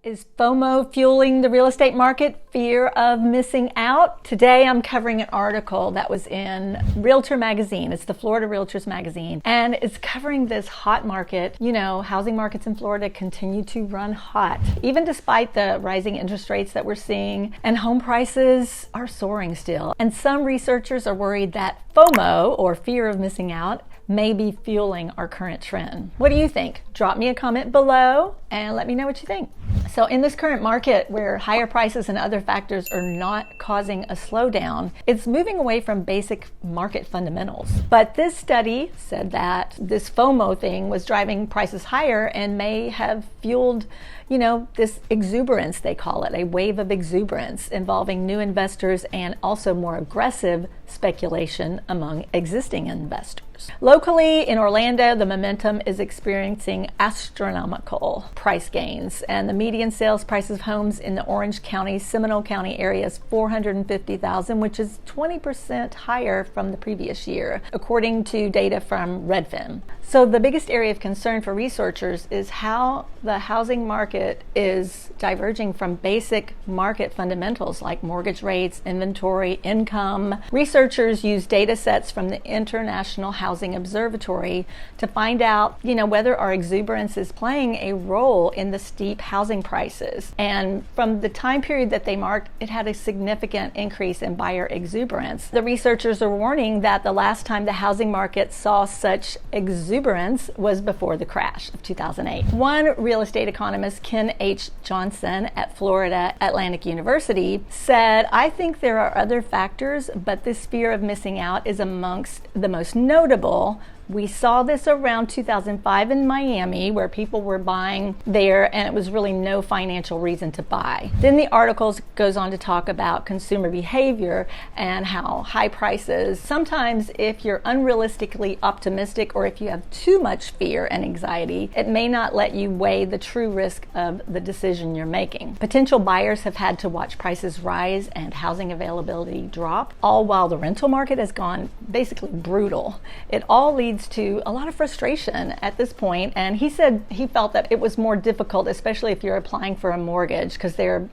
Is FOMO fueling the real estate market? Fear of missing out? Today I'm covering an article that was in Realtor Magazine. It's the Florida Realtors Magazine. And it's covering this hot market. You know, housing markets in Florida continue to run hot. Even despite the rising interest rates that we're seeing, and home prices are soaring still. And some researchers are worried that FOMO, or fear of missing out, may be fueling our current trend. What do you think? Drop me a comment below and let me know what you think. So in this current market where higher prices and other factors are not causing a slowdown, it's moving away from basic market fundamentals. But this study said that this FOMO thing was driving prices higher and may have fueled, you know, this exuberance, they call it, a wave of exuberance involving new investors and also more aggressive speculation among existing investors. Locally in Orlando, the momentum is experiencing astronomical price gains, and the median sales price of homes in the Orange County, Seminole County area is $450,000, which is 20% higher from the previous year, according to data from Redfin. So the biggest area of concern for researchers is how the housing market is diverging from basic market fundamentals like mortgage rates, inventory, income. Researchers use data sets from the International Housing Observatory to find out, you know, whether our exuberance is playing a role in the steep housing prices. And from the time period that they marked, it had a significant increase in buyer exuberance. The researchers are warning that the last time the housing market saw such exuberance was before the crash of 2008. One real estate economist, Ken H. Johnson at Florida Atlantic University, said, "I think there are other factors, but this fear of missing out is amongst the most notable. We saw this around 2005 in Miami, where people were buying there and it was really no financial reason to buy." Then the article goes on to talk about consumer behavior and how high prices, sometimes if you're unrealistically optimistic or if you have too much fear and anxiety, it may not let you weigh the true risk of the decision you're making. Potential buyers have had to watch prices rise and housing availability drop, all while the rental market has gone basically brutal. It all leads to a lot of frustration at this point, and he said he felt that it was more difficult, especially if you're applying for a mortgage, because they're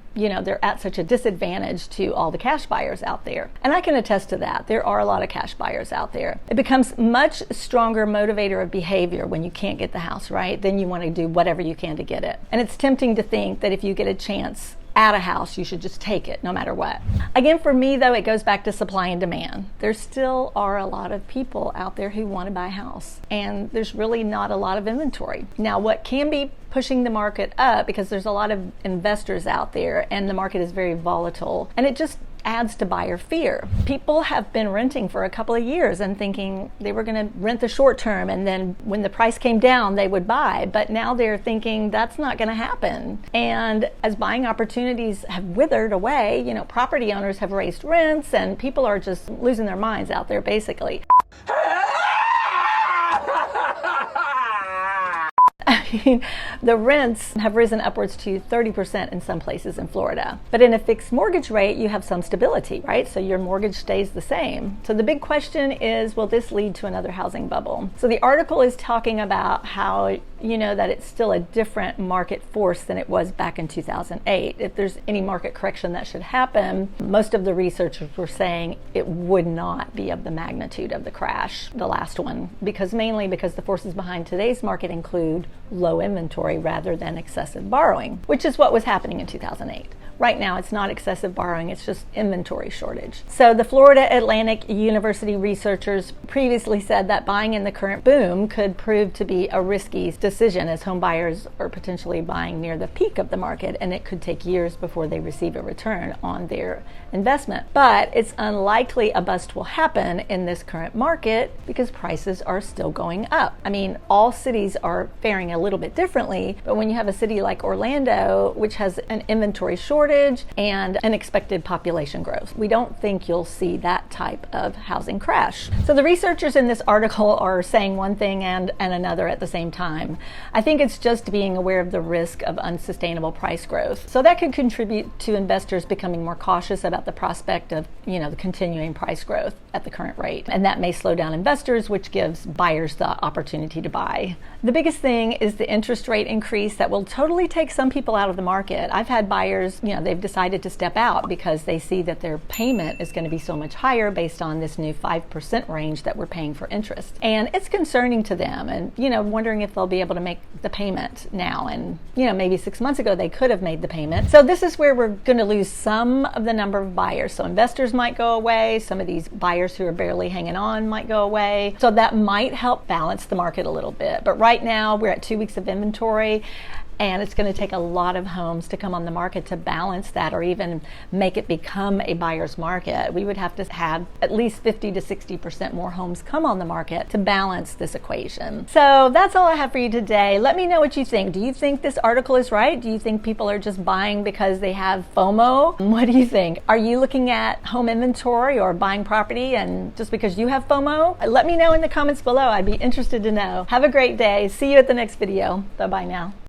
at such a disadvantage to all the cash buyers out there. And I can attest to that. There are a lot of cash buyers out there. It becomes much stronger motivator of behavior when you can't get the house, right? Then you want to do whatever you can to get it. And it's tempting to think that if you get a chance at a house, you should just take it no matter what. Again, for me though, it goes back to supply and demand. There still are a lot of people out there who want to buy a house, and there's really not a lot of inventory. Now, what can be pushing the market up, because there's a lot of investors out there and the market is very volatile, and it just adds to buyer fear. People have been renting for a couple of years and thinking they were going to rent the short term, and then when the price came down they would buy, but now they're thinking that's not going to happen. And as buying opportunities have withered away, you know, property owners have raised rents and people are just losing their minds out there basically. The rents have risen upwards to 30% in some places in Florida. But in a fixed mortgage rate, you have some stability, right? So your mortgage stays the same. So the big question is, will this lead to another housing bubble? So the article is talking about how, you know, that it's still a different market force than it was back in 2008. If there's any market correction that should happen, most of the researchers were saying it would not be of the magnitude of the crash, the last one, mainly because the forces behind today's market include low inventory rather than excessive borrowing, which is what was happening in 2008. Right now, it's not excessive borrowing, it's just inventory shortage. So the Florida Atlantic University researchers previously said that buying in the current boom could prove to be a risky decision, as home buyers are potentially buying near the peak of the market, and it could take years before they receive a return on their investment. But it's unlikely a bust will happen in this current market because prices are still going up. I mean, all cities are faring a little bit differently, but when you have a city like Orlando, which has an inventory shortage, shortage and unexpected population growth. We don't think you'll see that type of housing crash. So the researchers in this article are saying one thing and another at the same time. I think it's just being aware of the risk of unsustainable price growth. So that could contribute to investors becoming more cautious about the prospect of, the continuing price growth at the current rate. And that may slow down investors, which gives buyers the opportunity to buy. The biggest thing is the interest rate increase that will totally take some people out of the market. I've had buyers, they've decided to step out because they see that their payment is going to be so much higher based on this new 5% range that we're paying for interest. And it's concerning to them and, wondering if they'll be able to make the payment now. And, maybe 6 months ago they could have made the payment. So this is where we're going to lose some of the number of buyers. So investors might go away. Some of these buyers who are barely hanging on might go away. So that might help balance the market a little bit. But right now we're at 2 weeks of inventory. And it's going to take a lot of homes to come on the market to balance that or even make it become a buyer's market. We would have to have at least 50 to 60% more homes come on the market to balance this equation. So that's all I have for you today. Let me know what you think. Do you think this article is right? Do you think people are just buying because they have FOMO? What do you think? Are you looking at home inventory or buying property and just because you have FOMO? Let me know in the comments below. I'd be interested to know. Have a great day. See you at the next video. Bye-bye now.